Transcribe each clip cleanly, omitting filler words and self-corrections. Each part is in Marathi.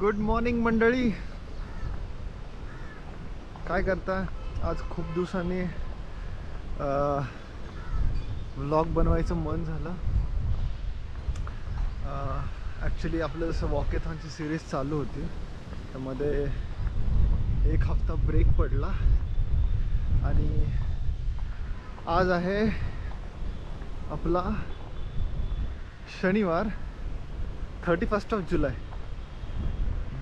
गुड मॉर्निंग मंडळी. काय करता? आज खूप दिवसांनी व्लॉग बनवायचं मन झालं. ॲक्च्युली आपलं जसं वॉकेथॉनची सिरीज चालू होती, त्यामध्ये एक हफ्ता ब्रेक पडला आणि आज आहे आपला शनिवार 31 जुलै,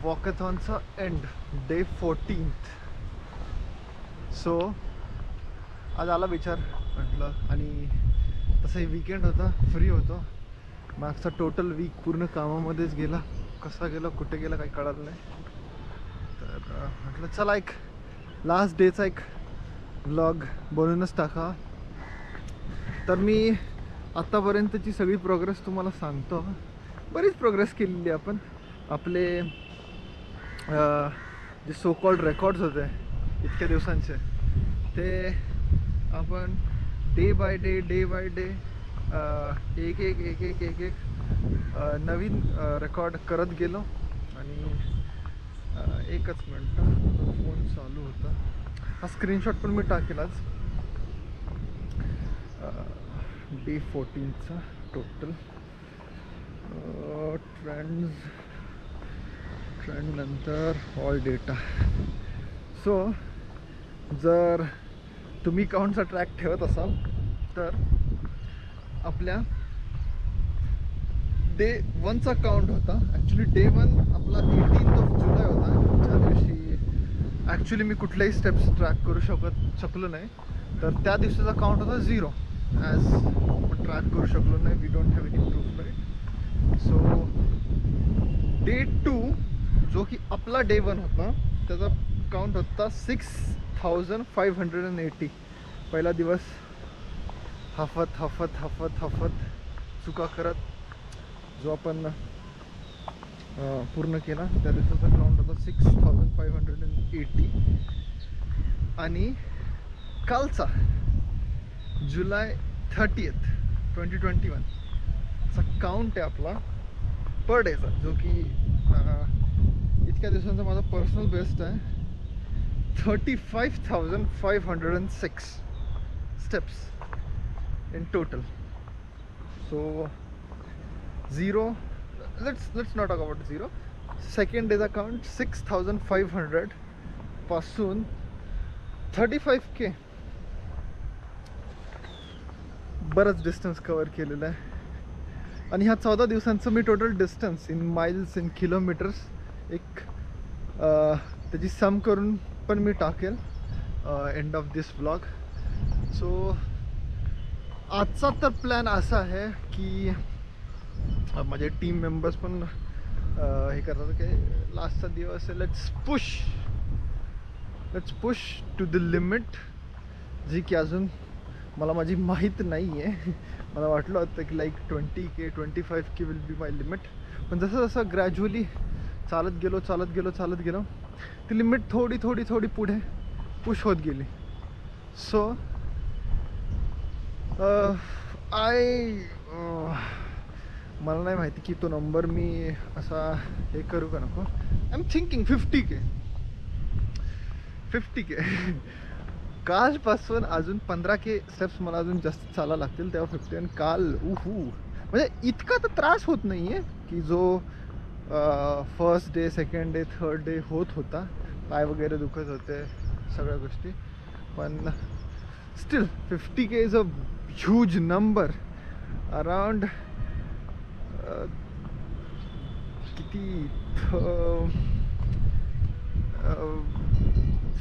वॉकेथॉनचा एंड, डे 14th. सो आज आला विचार, म्हटलं, आणि तसंही वीकेंड होता, फ्री होतो. मागचा टोटल वीक पूर्ण कामामध्येच गेला. कसा गेला, कुठे गेला, काही कळलं नाही. तर म्हटलं चला एक लास्ट डेचा एक व्लॉग बनवूनच टाका. तर मी आत्तापर्यंतची सगळी प्रोग्रेस तुम्हाला सांगतो. बरीच प्रोग्रेस केलेली आपण. आपले जे सो कॉल्ड रेकॉर्ड्स होते इतक्या दिवसांचे, ते आपण डे बाय डे एक एक एक एक एक एक नवीन रेकॉर्ड करत गेलो. आणि एकच मिनटं, फोन चालू होता. हा स्क्रीनशॉट पण मी टाकेल आज. डे 14चा टोटल ट्रेंड नंतर ऑल डेटा. सो जर तुम्ही काउंटचा ट्रॅक ठेवत असाल तर आपल्या डे 1चा काउंट होता. ॲक्च्युली डे 1 आपला 18 जुलै होता, ज्या दिवशी ॲक्च्युली मी कुठल्याही स्टेप्स ट्रॅक करू शकलो नाही. तर त्या दिवशीचा काउंट होता 0, ॲज आपण ट्रॅक करू शकलो नाही. We don't have any proof right. So day 2 जो की आपला डे 1 होता, त्याचा काउंट होता 6580. पहिला दिवस हफत हफत हफत हफत चुका करत जो आपण पूर्ण केला, त्या दिवसाचा काउंट होता 6580. आणि कालचा जुलै 30th 2021 चा काउंट आहे आपला पर डेचा, जो की इतक्या दिवसांचा माझा पर्सनल बेस्ट आहे. 35,506 steps in total. So 0, let's not talk about 0. Second day's account 6,500 पासून 35K बरंच डिस्टन्स कवर केलेलं आहे. आणि ह्या 14 दिवसांचं मी total distance in miles, in kilometres, एक त्याची सम करून पण मी टाकेल end of this vlog. So आजचा तर प्लॅन असा आहे की माझे टीम मेंबर्स पण हे करतात की लास्टचा दिवस आहे, let's push to the limit, जी की अजून मला माझी माहीत नाही आहे. मला वाटलं होतं की like 20K 25K will be my limit. पण जसं जसं ग्रॅज्युअली चालत गेलो ती लिमिट थोडी पुढे पुश होत गेली. सो मला नाही माहिती की तो नंबर मी असा हे करू का नको. I am thinking 50K. कालपासून अजून 15K स्टेप्स मला अजून जास्त चालायला लागतील, तेव्हा 50. आणि काल म्हणजे इतका तर त्रास होत नाही आहे की जो first day, second day, third day होत होता. पाय वगैरे दुखत होते, सगळ्या गोष्टी. पण steel 50K is a huge number. Around किती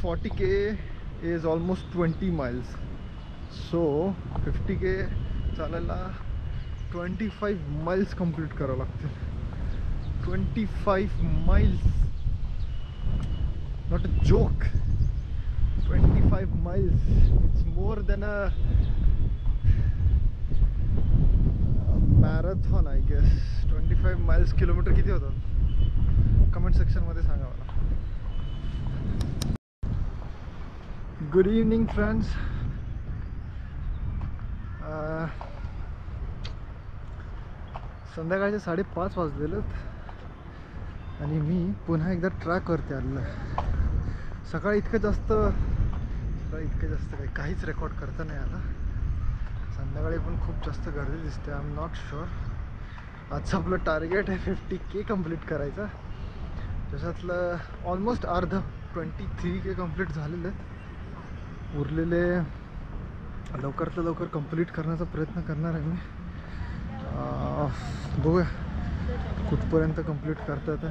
40K is almost 20 miles. So 50K चालायला 25 miles कंप्लीट करावं लागते. 25 miles, not a joke. 25 miles, it's more than a marathon I guess. 25 miles, kilometre किती होतात कमेंट सेक्शन मध्ये सांगा मला. Good evening friends. संध्याकाळचे 5:30 वाजलेलेत आणि मी पुन्हा एकदा ट्रॅकवरती आलेलो आहे. सकाळी इतकं जास्त काहीच रेकॉर्ड करता नाही आला. संध्याकाळी पण खूप जास्त गर्दी दिसते. I am not sure. आजचं आपलं टार्गेट आहे 50K कंप्लीट करायचं. त्याच्यातलं ऑलमोस्ट अर्ध 23K कंप्लीट झालेले आहेत. उरलेले लवकरात लवकर कंप्लीट करण्याचा प्रयत्न करणार आहे मी. बघूया कुठपर्यंत कंप्लीट करतात.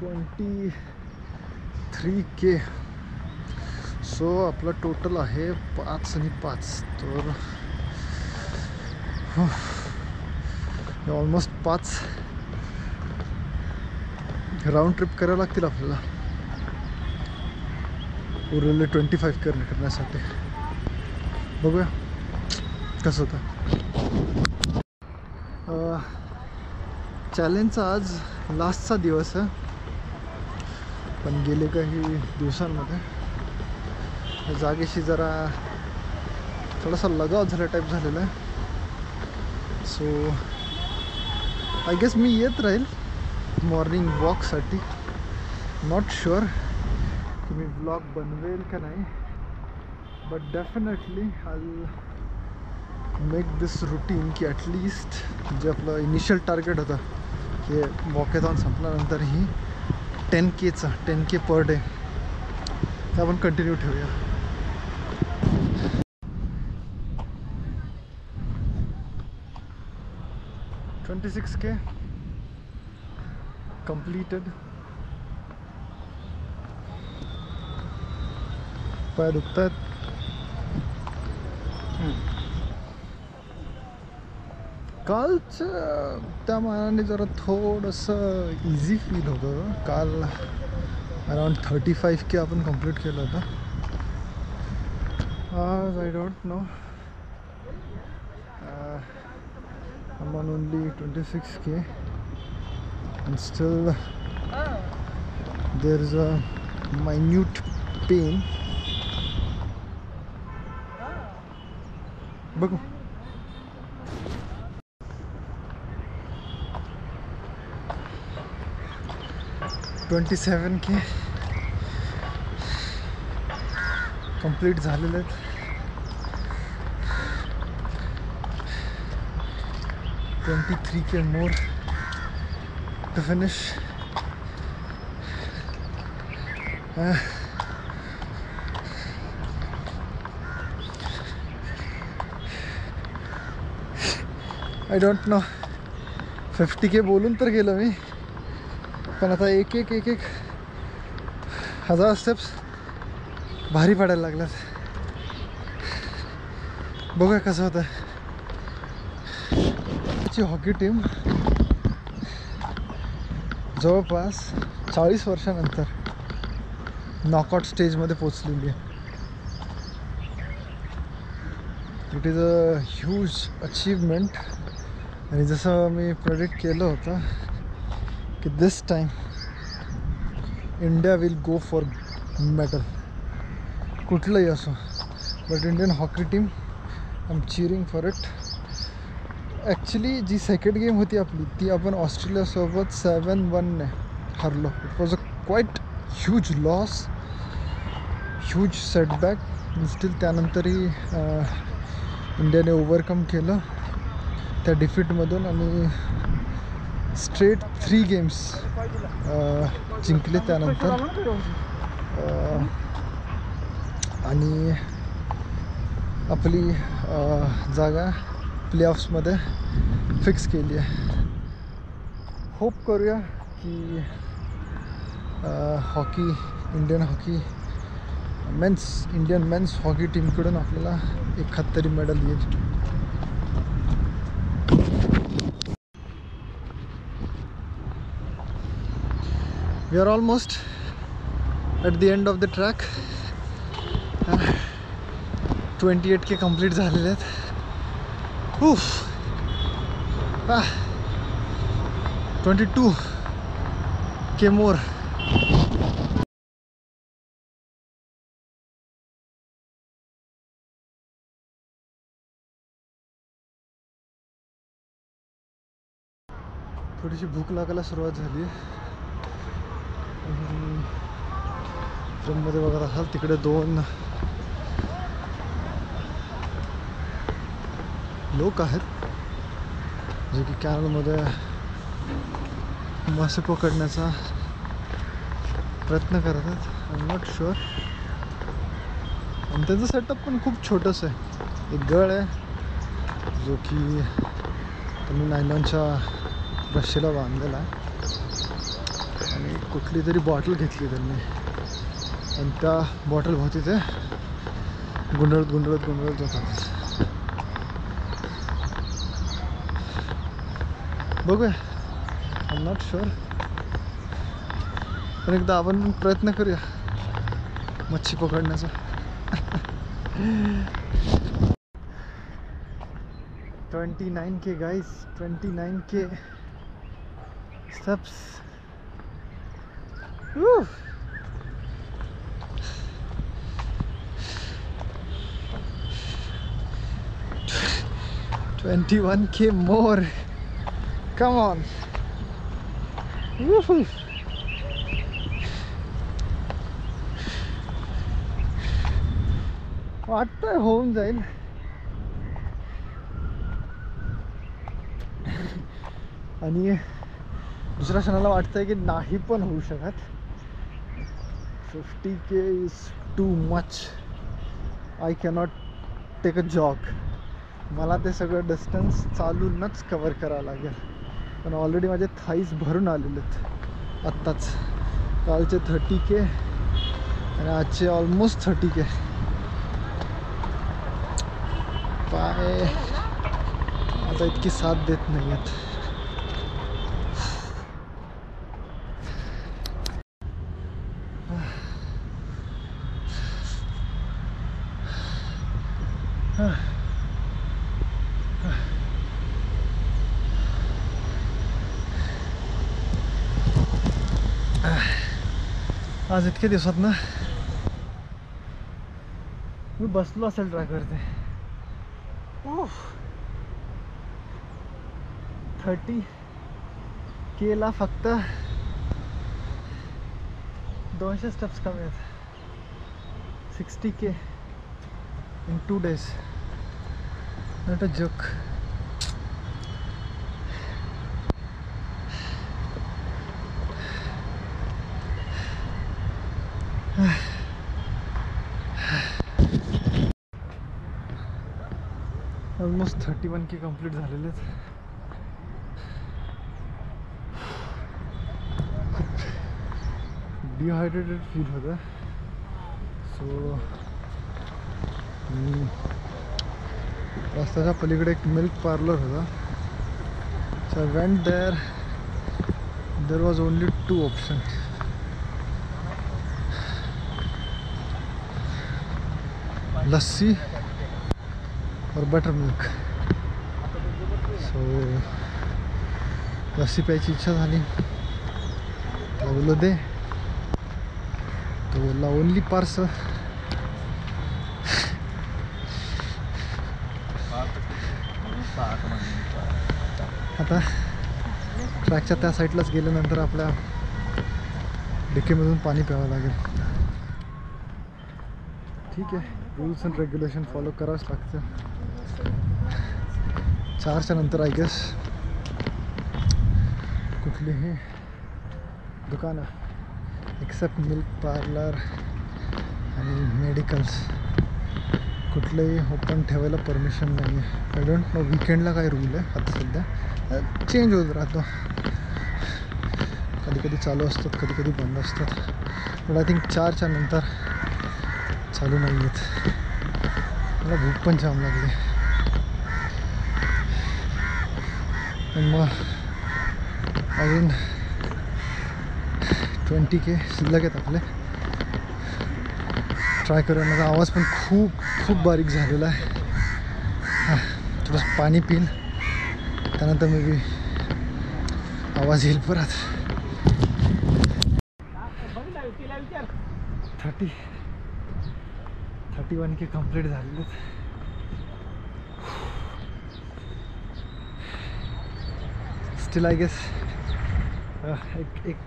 23K. सो आपला टोटल आहे 5 आणि 5. तर ऑलमोस्ट 5 राऊंड ट्रिप करावं लागतील आपल्याला उरलेले 25 करण्यासाठी. बघूया कसं होतं. चॅलेंजचा आज लास्टचा दिवस आहे. पण गेले काही दिवसांमध्ये जागेशी जरा थोडासा लगाव झाल्या टाईप झालेला आहे. सो आय गेस मी येत राहील मॉर्निंग वॉकसाठी. नॉट शुअर की मी ब्लॉग बनवेल का नाही, but definitely I will make this routine की ॲटलिस्ट जे आपलं इनिशियल टार्गेट होतं की वॉकेथॉन संपल्यानंतरही 10K पर डे ते आपण कंटिन्यू ठेवूया. $26K completed. पाय दुखतात. कालचं त्या मानाने जरा थोडंसं इझी फील होतं. काल अराउंड 35K आपण कंप्लीट केलं होतं. आज I don't no. I'm on only 26K and still there is a minute pain. बघू. $27K कंप्लीट झालेले आहेत. $23K more to finish. I don't know. 50K बोलून तर गेलो मी, पण आता एक एक 1000 स्टेप्स भारी पडायला लागल्यात. बघूया कसं होतं. हॉकी टीम जवळपास 40 वर्षानंतर नॉकआउट स्टेजमध्ये पोचलेली आहे. It is a huge achievement. आणि जसं मी प्रेडिक्ट केलं होतं की this time India will go for medal, कुठलंही असो. But Indian hockey team I am cheering for it. Actually जी सेकंड गेम होती आपली ती आपण ऑस्ट्रेलियासोबत 7-1 हरलो. It was a quite huge loss, huge setback. Still त्यानंतरही इंडियाने ओव्हरकम केलं त्या डिफीटमधून आणि स्ट्रेट 3 गेम्स जिंकले त्यानंतर. आणि आपली जागा प्लेऑफ्समध्ये फिक्स केली आहे. होप करूया की इंडियन मेन्स हॉकी टीमकडून आपल्याला एखाद तरी मेडल येईल. We are almost at the end of the track. 28K complete झालेले आहेत. 22K मोर. थोडीशी भूक लागायला सुरुवात झाली. फ्रेममध्ये बघत असाल तिकडे 2 लोक आहेत जे की कॅनलमध्ये मासे पकडण्याचा प्रयत्न करतात. I am not sure. आणि त्याचं सेटअप पण खूप छोटंसं आहे. एक गळ आहे जो की त्यांनी नायलॉनच्या रश्शीला बांधलेला आहे आणि कुठली तरी बॉटल घेतली त्यांनी आणि त्या बॉटल भोवती ते गुंडळत होतात. बघूया. I am not sure. पण एकदा आपण प्रयत्न करूया मच्छी पकडण्याचा. $29K guys, $29K steps. Woo. $21K more. Come on. Woo. वाटतंय होऊन जाईल. आणि दुसऱ्या क्षणाला वाटतंय की नाही पण होऊ शकत. 50K is too much. I cannot take a jog. मला ते सगळं डिस्टन्स चालूनच कवर करावं लागेल. पण ऑलरेडी माझे थाईज भरून आलेले आहेत आत्ताच. कालचे 30K आणि आजचे ऑलमोस्ट 30K. पाय आता इतकी साथ देत नाही आहेत. आज इतके दिवसात ना मी बसलो असेल ट्रॅकवरती. 30K ला फक्त 200 स्टेप्स कमी आहेत. 60K in 2 days. Not a joke. Almost 31K complete झालेले आहेत. खूप डिहायड्रेटेड फील होतं. सो रस्त्याच्या पलीकडे एक मिल्क पार्लर होता. So I went there. There was only 2 options. Lassi और बटर मिल्क. सो लस्सी प्यायची इच्छा झाली. त्याला बोललो दे. तो बोलला ओनली पार्सल. आता ट्रॅकच्या त्या साईडलाच गेल्यानंतर आपल्या डिकीमधून पाणी प्यावं लागेल. ठीक आहे. रूल्स अँड रेग्युलेशन फॉलो करावंच लागतं. 4च्या नंतर आय गेस कुठलीही दुकानं एक्सेप्ट मिल्क पार्लर आणि मेडिकल्स कुठलंही ओपन ठेवायला परमिशन नाही आहे. आय डोंट नो वीकेंडला काय रूल आहे. आता सध्या चेंज होत राहतो. कधी कधी चालू असतात, कधी कधी बंद असतात. बट आय थिंक 4च्या नंतर चालू नाही आहेत. मला भूक पण जाम लागली. पण मग अजून 20K शिल्लक आहेत आपले. ट्राय करूया. माझा आवाज पण खूप खूप बारीक झालेला आहे. थोडंसं पाणी पिईल त्यानंतर मी बी आवाज येईल परत. 31K कंप्लीट झालेले. स्टिल आय गेस एक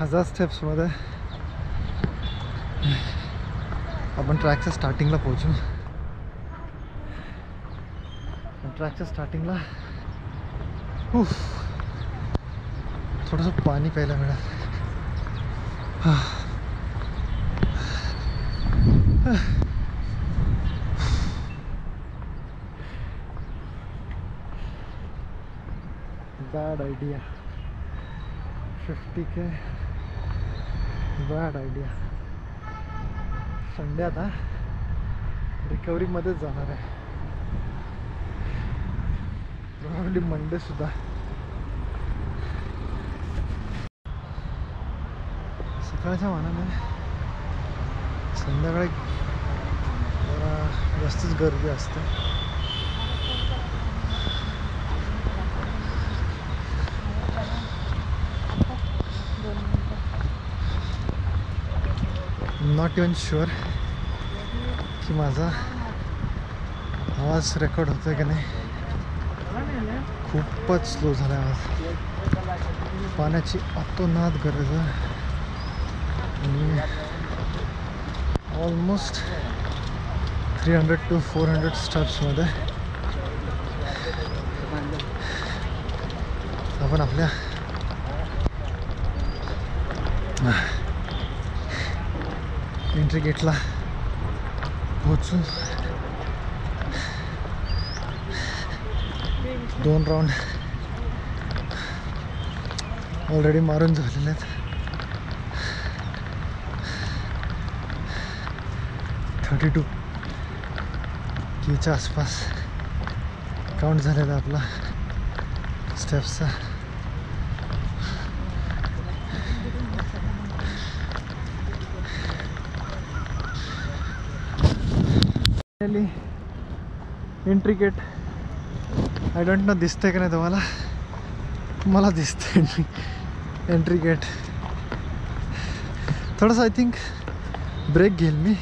1000 स्टेप्समध्ये आपण ट्रॅकच्या स्टार्टिंगला पोहोचू. ट्रॅकच्या स्टार्टिंगला थोडंसं पाणी प्यायला मिळालं. Bad idea. 50K bad idea. Sunday आता रिकव्हरीमध्येच जाणार आहे. प्रॉब्ली मंडे सुद्धा. सकाळच्या मानाने संध्याकाळी जरा जास्तच गर्दी असते. नॉट इवन शुअर की माझा आवाज रेकॉर्ड होतोय की नाही. खूपच स्लो झाला आवाज. पाण्याची अतोनात गरज आहे आणि ऑलमोस्ट 300 to 400 स्टेप्समध्ये आपण आपल्या एंट्री गेटला पोहोचून 2 राऊंड ऑलरेडी मारून झालेले आहेत. 32Kच्या आसपास काउंट झालेला आपला स्टेप्सचा. Entry gate. I don't know दिसतंय का नाही तुम्हाला. मला दिसतंय एंट्री गेट. थोडंसं आय थिंक ब्रेक घेईल मी.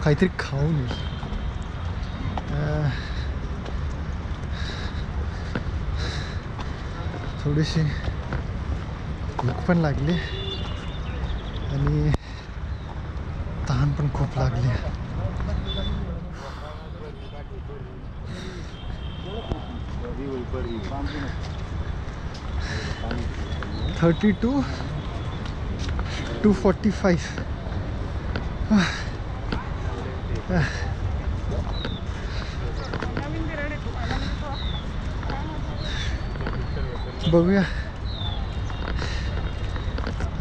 काहीतरी खाऊन येईल. थोडीशी भूक पण लागली आणि तहान पण खूप लागली. 32 to 45. बघूया.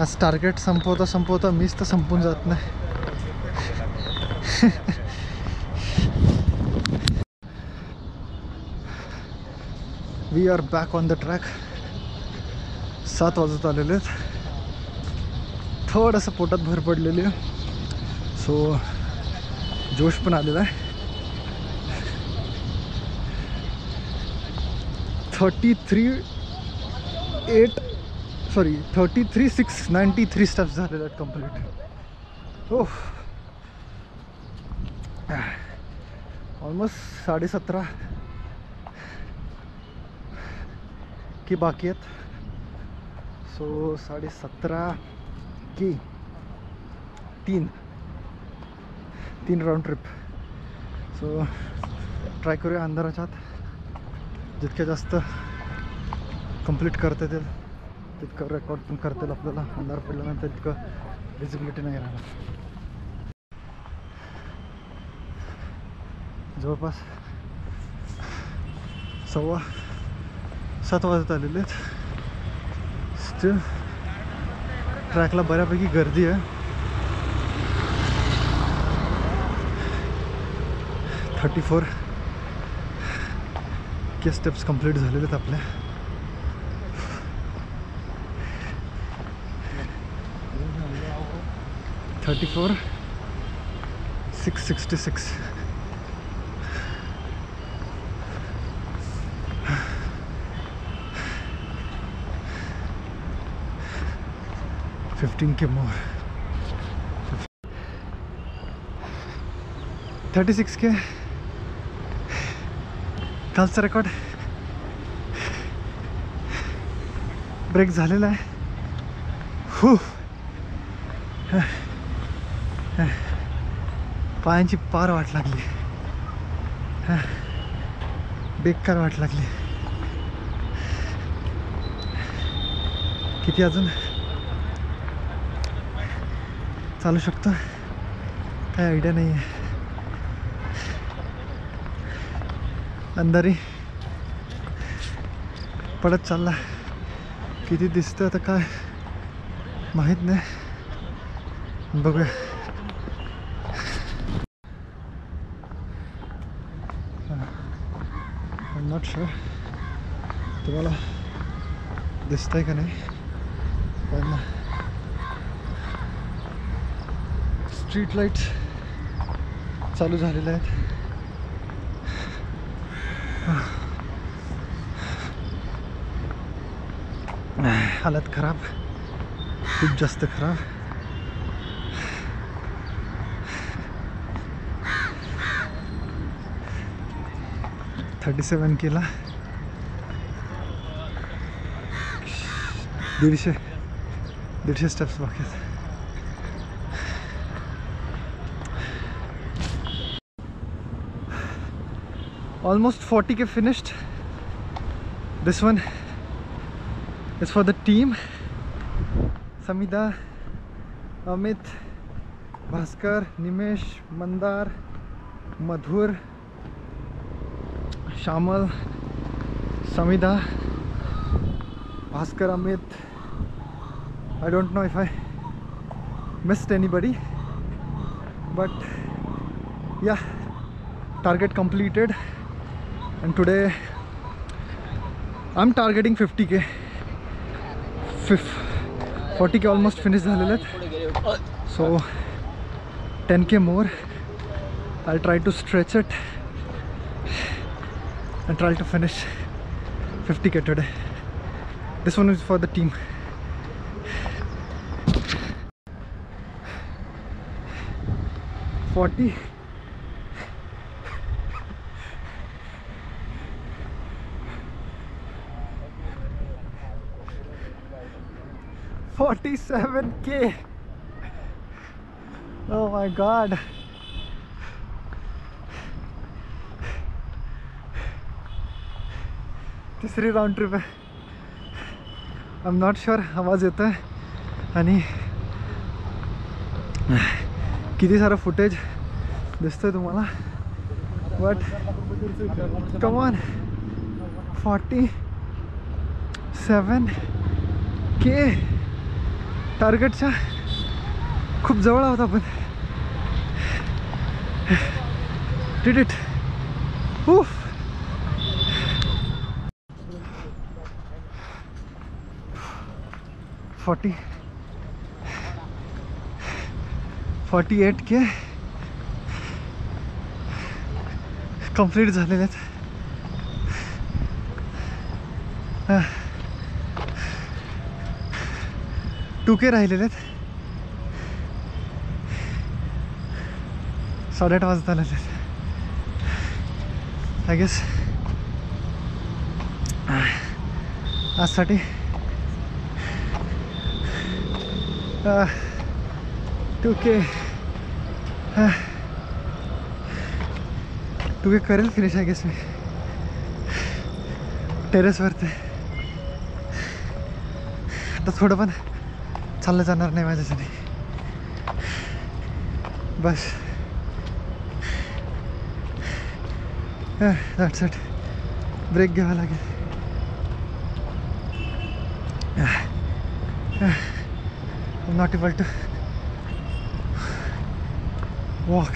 आज टार्गेट संपवता मीच तर संपून जात नाही. We are back on the track. 7 वाजत आलेले आहेत. थोडंसं पोटात भर पडलेली आहे. सो जोश पण आलेला आहे. 33,693 स्टेप्स झालेले आहेत कंप्लीट. हो, ऑलमोस्ट 17.5 की बाकी आहेत. सो 17.5 की 3 राऊंड ट्रिप. सो ट्राय करूया अंधाराच्या आत जितक्या जास्त कंप्लीट करता येतील तितकं रेकॉर्ड पण करता येईल आपल्याला. अंधार पडल्यानंतर तितकं विजिबिलिटी नाही राहणार. जवळपास 6:15 वाजत आलेले आहेत. स्टील ट्रॅकला बऱ्यापैकी गर्दी आहे. 34K स्टेप्स कंप्लीट झालेले आहेत आपल्या. $34,666. 15K more. 36K. कालचा रेकॉर्ड ब्रेक झालेला आहे. पायांची पार वाट लागली, बेकार वाट लागली. किती अजून चालू शकतो काय आयडिया नाही आहे. अंधारी पडत चालला. किती दिसतं आता काय माहीत नाही, बघूया. आय एम नॉट शुअर तुम्हाला दिसतंय का नाही, पण स्ट्रीट लाईट्स चालू झालेल्या आहेत. हालत खराब, खूप जास्त खराब. $37 केला. 150 स्टेप्स बाकी आहेत. Almost 40K finished. This one is for the team. Samida, Amit, Bhaskar, Nimesh, Mandar, Madhur, Shamal, Samida, Bhaskar, Amit. I don't know if I missed anybody, but yeah, target completed. And today I'm targeting 50K. 40K almost finished झालेले आहेत. So 10K more. I'll try to stretch it and try to finish 50K today. This one is for the team. $40. 47K. Oh my god. तिसरी राउंड ट्रिप आहे. आय एम नॉट शुअर आवाज येतो आहे आणि किती सारं फुटेज दिसतंय तुम्हाला, बट कम ऑन. 47K टार्गेटच्या खूप जवळ आहोत आपण. Did it. 48K कंप्लीट झालेले आहेत. 2K राहिलेले आहेत. 8:30 वाजत आलेले आहेत. आय गेस आजसाठी 2K करेल फिनिश. आय गेस मी टेरेसवरती आता थोडं पण चाललं जाणार नाही माझ्यासाठी. बस दॅट्स इट. ब्रेक घ्यावा लागेल. I'm not able to walk.